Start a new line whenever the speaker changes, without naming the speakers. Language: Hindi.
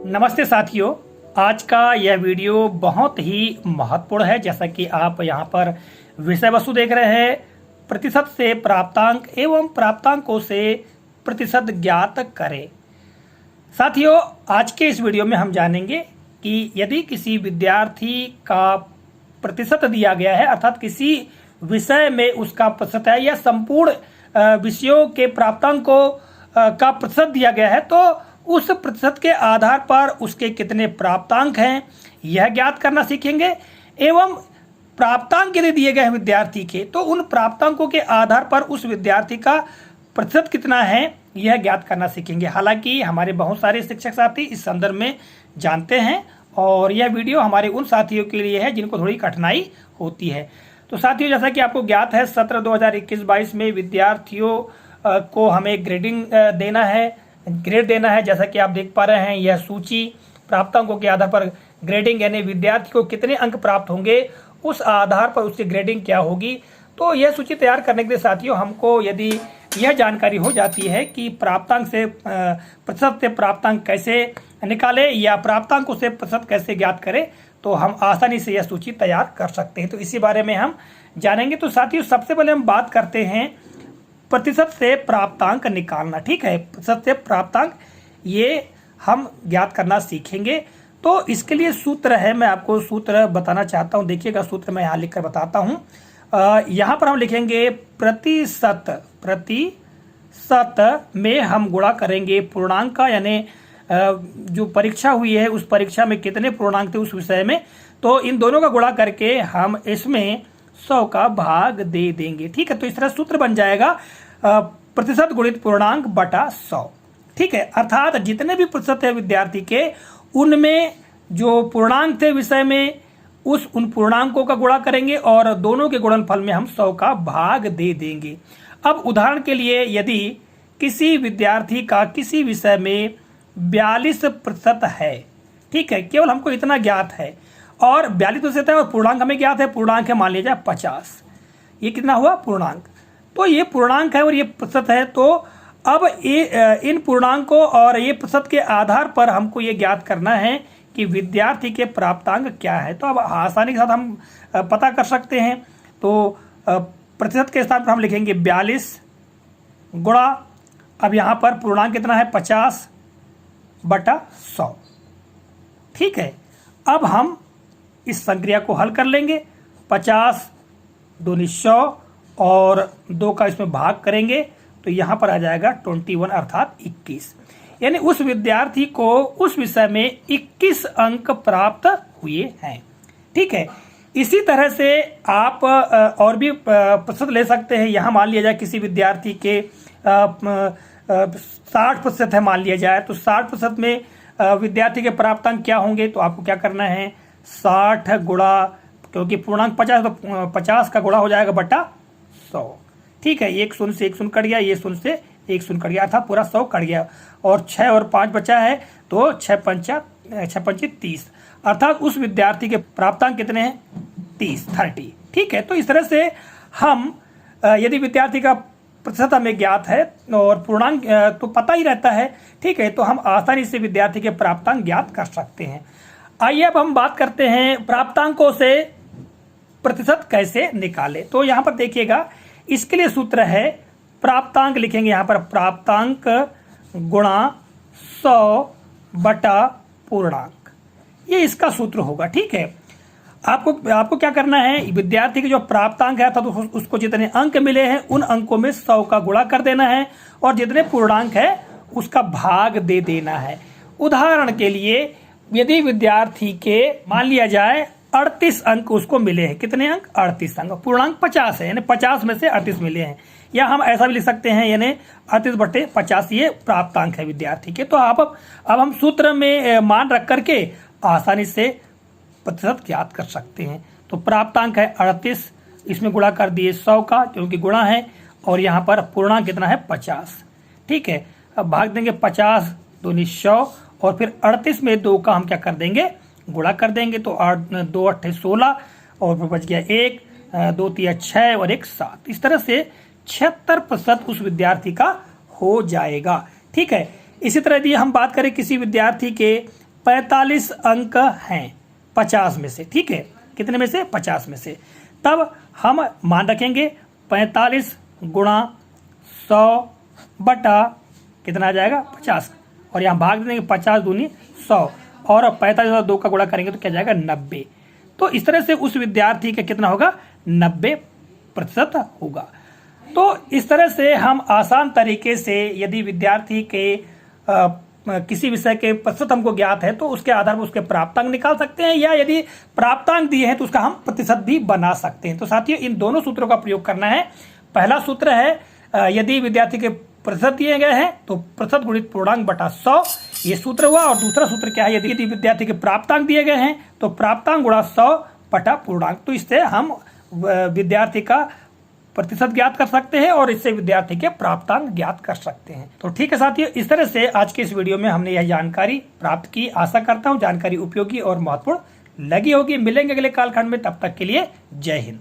नमस्ते साथियों, आज का यह वीडियो बहुत ही महत्वपूर्ण है। जैसा कि आप यहाँ पर विषय वस्तु देख रहे हैं, प्रतिशत से प्राप्तांक एवं प्राप्तांकों से प्रतिशत ज्ञात करें। साथियों, आज के इस वीडियो में हम जानेंगे कि यदि किसी विद्यार्थी का प्रतिशत दिया गया है, अर्थात किसी विषय में उसका प्रतिशत है या संपूर्ण विषयों के प्राप्तांकों का प्रतिशत दिया गया है, तो उस प्रतिशत के आधार पर उसके कितने प्राप्तांक हैं यह ज्ञात करना सीखेंगे। एवं प्राप्तांक यदि दिए गए हैं विद्यार्थी के, तो उन प्राप्तांकों के आधार पर उस विद्यार्थी का प्रतिशत कितना है यह ज्ञात करना सीखेंगे। हालांकि हमारे बहुत सारे शिक्षक साथी इस संदर्भ में जानते हैं और यह वीडियो हमारे उन साथियों के लिए है जिनको थोड़ी कठिनाई होती है। तो साथियों, जैसा कि आपको ज्ञात है, सत्र 2021-22 में विद्यार्थियों को हमें ग्रेड देना है। जैसा कि आप देख पा रहे हैं, यह सूची प्राप्तांकों के आधार पर ग्रेडिंग, यानी विद्यार्थी को कितने अंक प्राप्त होंगे उस आधार पर उसकी ग्रेडिंग क्या होगी। तो यह सूची तैयार करने के लिए साथियों, हमको यदि यह जानकारी हो जाती है कि प्राप्तांक से प्रतिशत से प्राप्तांक कैसे निकाले या प्राप्तांकों से प्रतिशत कैसे ज्ञात करें, तो हम आसानी से यह सूची तैयार कर सकते हैं। तो इसी बारे में हम जानेंगे। तो साथियों, सबसे पहले हम बात करते हैं प्रतिशत से प्राप्तांक निकालना। ठीक है, प्रतिशत से प्राप्तांक ये हम ज्ञात करना सीखेंगे। तो इसके लिए सूत्र है, मैं आपको सूत्र बताना चाहता हूं। देखिएगा, सूत्र मैं यहाँ लिखकर बताता हूं। यहाँ पर हम लिखेंगे प्रतिशत में हम गुणा करेंगे पूर्णांक का, यानी जो परीक्षा हुई है उस परीक्षा में कितने पूर्णांक थे उस विषय में, तो इन दोनों का गुणा करके हम इसमें 100 का भाग दे देंगे। ठीक है, तो इस तरह सूत्र बन जाएगा प्रतिशत गुणित पूर्णांक बटा 100। ठीक है, अर्थात जितने भी प्रतिशत है विद्यार्थी के, उनमें जो पूर्णांक थे विषय में उन पूर्णांकों का गुणा करेंगे और दोनों के गुणनफल में हम 100 का भाग दे देंगे। अब उदाहरण के लिए, यदि किसी विद्यार्थी का किसी विषय में 42% है, ठीक है, केवल हमको इतना ज्ञात है, और 42% है और पूर्णांक हमें ज्ञात है, पूर्णांक है मान लिया जाए 50। ये कितना हुआ पूर्णांक, तो ये पूर्णांक है और ये प्रतिशत है। तो अब इन पूर्णांकों और ये प्रतिशत के आधार पर हमको ये ज्ञात करना है कि विद्यार्थी के प्राप्तांक क्या है। तो अब आसानी के साथ हम पता कर सकते हैं। तो प्रतिशत के स्थान पर हम लिखेंगे 42 गुणा, अब यहाँ पर पूर्णांक कितना है 50 बटा 100। ठीक है, अब हम इस संक्रिया को हल कर लेंगे। 50 दूनी 100 और 2 का इसमें भाग करेंगे तो यहाँ पर आ जाएगा 21 अर्थात 21, यानी उस विद्यार्थी को उस विषय में 21 अंक प्राप्त हुए हैं। ठीक है, इसी तरह से आप और भी प्रतिशत ले सकते हैं। यहाँ मान लिया जाए किसी विद्यार्थी के 60% है मान लिया जाए, तो 60% में विद्यार्थी के प्राप्तांक क्या होंगे, तो आपको क्या करना है 60 गुणा, क्योंकि पूर्णांक 50 तो 50 का गुणा हो जाएगा बटा 100। ठीक है, एक शून्य से एक शून्य कट गया, ये शून्य से एक शून्य कट गया, अर्थात पूरा 100 कट गया, और 6 और 5 बचा है, तो 6 पंचा 30, अर्थात उस विद्यार्थी के प्राप्तांक कितने हैं 30। ठीक है, तो इस तरह से हम यदि विद्यार्थी का प्रतिशत हमें ज्ञात है और पूर्णांक तो पता ही रहता है, ठीक है, तो हम आसानी से विद्यार्थी के प्राप्तांक ज्ञात कर सकते हैं। आइए अब हम बात करते हैं प्राप्तांकों से प्रतिशत कैसे निकाले। तो यहाँ पर देखिएगा, इसके लिए सूत्र है प्राप्तांक, लिखेंगे यहाँ पर प्राप्तांक गुणा 100 बटा पूर्णांक, ये इसका सूत्र होगा। ठीक है, आपको क्या करना है, विद्यार्थी के जो प्राप्तांक है, तो उसको जितने अंक मिले हैं उन अंकों में 100 का गुणा कर देना है और जितने पूर्णांक है उसका भाग दे देना है। उदाहरण के लिए, यदि विद्यार्थी के मान लिया जाए 38 अंक उसको मिले हैं, कितने अंक 38 अंक, पूर्णांक 50 है, यानी 50 में से 38 मिले हैं, या हम ऐसा भी लिख सकते हैं, यानी 38/50 ये प्राप्तांक है विद्यार्थी के। तो अब हम सूत्र में मान रख करके आसानी से प्रतिशत ज्ञात कर सकते हैं। तो प्राप्तांक है 38, इसमें गुणा कर दिए 100 का, क्योंकि गुणा है, और यहाँ पर पूर्णांक कितना है 50। ठीक है, अब भाग देंगे 50 दूनी 100 और फिर 38 में 2 का हम क्या कर देंगे गुणा कर देंगे, तो 2 8 16 और फिर बच गया 1, 2 3 6 और 1 7। इस तरह से 76% उस विद्यार्थी का हो जाएगा। ठीक है, इसी तरह यदि हम बात करें किसी विद्यार्थी के 45 अंक हैं 50 में से, ठीक है, कितने में से? 50 में से। तब हम मान रखेंगे 45 गुणा 100 बटा कितना आ जाएगा? 50, और यहाँ भाग देंगे 50 दूनी 100, और 45 और 2 का गुणा करेंगे तो क्या जाएगा? 90। तो इस तरह से उस विद्यार्थी का कितना होगा? 90% होगा। तो इस तरह से हम आसान तरीके से यदि विद्यार्थी के किसी विषय के प्रतिशत हमको ज्ञात है तो उसके आधार पर उसके प्राप्तांक निकाल सकते हैं, या यदि प्राप्तांक दिए हैं तो उसका हम प्रतिशत भी बना सकते हैं। तो साथियों, इन दोनों सूत्रों का प्रयोग करना है। पहला सूत्र है यदि विद्यार्थी के प्रतिशत दिए गए हैं तो प्रतिशत गुणित पूर्णांक बटा 100, ये सूत्र हुआ। और दूसरा सूत्र क्या है? यदि विद्यार्थी के प्राप्तांक दिए गए हैं तो प्राप्तांक गुणा 100 बटा पूर्णांक। तो इससे हम विद्यार्थी का प्रतिशत ज्ञात कर सकते हैं और इससे विद्यार्थी के प्राप्तांक ज्ञात कर सकते हैं। तो ठीक है साथियों, इस तरह से आज के इस वीडियो में हमने यह जानकारी प्राप्त की। आशा करता हूं जानकारी उपयोगी और महत्वपूर्ण लगी होगी। मिलेंगे अगले कालखंड में, तब तक के लिए जय हिंद।